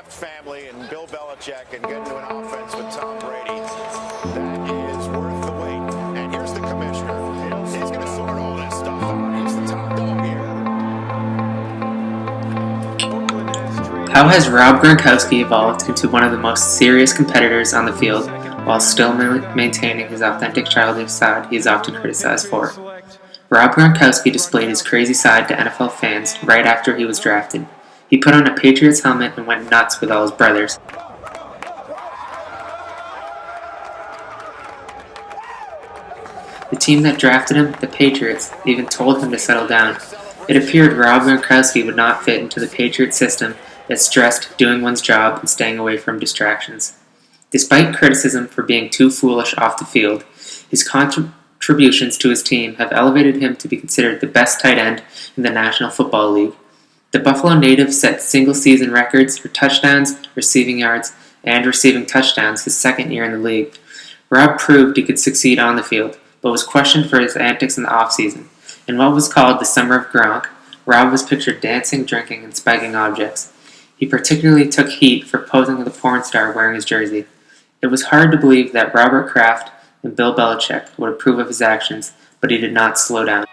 Kraft family and Bill Belichick and get into an offense with Tom Brady, that is worth the wait. And here's the commissioner. He's going to sort all this stuff out. He's the top dog here. How has Rob Gronkowski evolved into one of the most serious competitors on the field while still maintaining his authentic childish side he is often criticized for? Rob Gronkowski displayed his crazy side to NFL fans right after he was drafted. He put on a Patriots helmet and went nuts with all his brothers. The team that drafted him, the Patriots, even told him to settle down. It appeared Rob Gronkowski would not fit into the Patriot system that stressed doing one's job and staying away from distractions. Despite criticism for being too foolish off the field, his contributions to his team have elevated him to be considered the best tight end in the National Football League. The Buffalo native set single-season records for touchdowns, receiving yards, and receiving touchdowns his second year in the league. Rob proved he could succeed on the field, but was questioned for his antics in the offseason. In what was called the Summer of Gronk, Rob was pictured dancing, drinking, and spiking objects. He particularly took heat for posing with a porn star wearing his jersey. It was hard to believe that Robert Kraft and Bill Belichick would approve of his actions, but he did not slow down.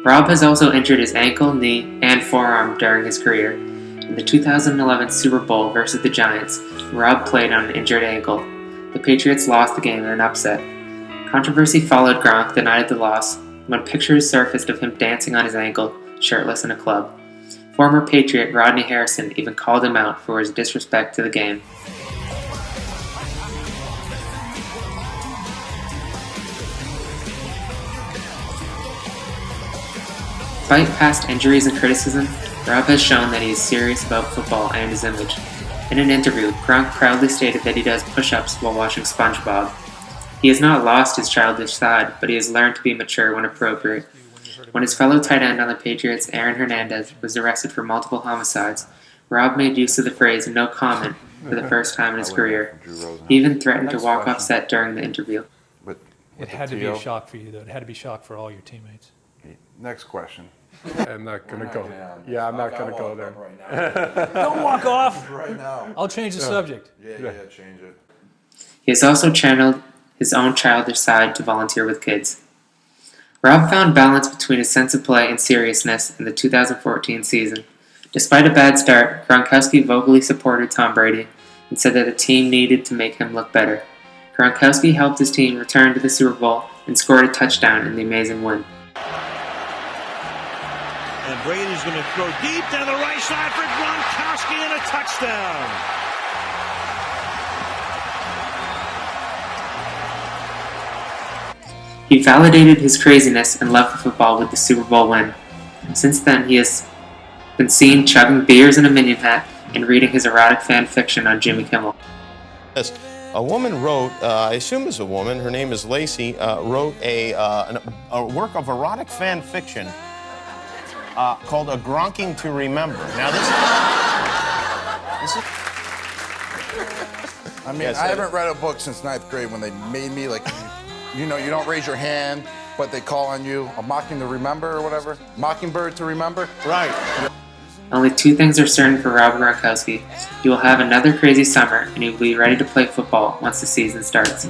Rob has also injured his ankle, knee, and forearm during his career. In the 2011 Super Bowl versus the Giants, Rob played on an injured ankle. The Patriots lost the game in an upset. Controversy followed Gronk the night of the loss, when pictures surfaced of him dancing on his ankle, shirtless in a club. Former Patriot Rodney Harrison even called him out for his disrespect to the game. Despite past injuries and criticism, Rob has shown that he is serious about football and his image. In an interview, Gronk proudly stated that he does push-ups while watching SpongeBob. He has not lost his childish side, but he has learned to be mature when appropriate. When his fellow tight end on the Patriots, Aaron Hernandez, was arrested for multiple homicides, Rob made use of the phrase "no comment" for the first time in his carear. He even threatened to walk off set during the interview. It had to be a shock for you, though. It had to be a shock for all your teammates. Next question. I'm not going to go. Yeah, I'm not going to go there. Don't walk off! Right now. I'll change the subject. Yeah, change it. He has also channeled his own childish side to volunteer with kids. Rob found balance between his sense of play and seriousness in the 2014 season. Despite a bad start, Gronkowski vocally supported Tom Brady and said that the team needed to make him look better. Gronkowski helped his team return to the Super Bowl and scored a touchdown in the amazing win. And Brady's going to throw deep down the right side for Gronkowski and a touchdown. He validated his craziness and love for football with the Super Bowl win. Since then, he has been seen chugging beers in a Minion hat and reading his erotic fan fiction on Jimmy Kimmel. A woman wrote, I assume it's a woman, her name is Lacey, wrote a work of erotic fan fiction called A Gronking to Remember. Now this is I mean, I haven't read a book since 9th grade when they made me, like, you know, you don't raise your hand, but they call on you, a mocking to remember or whatever. Mockingbird to remember. right. Only two things are certain for Rob Gronkowski. He will have another crazy summer, and he will be ready to play football once the season starts.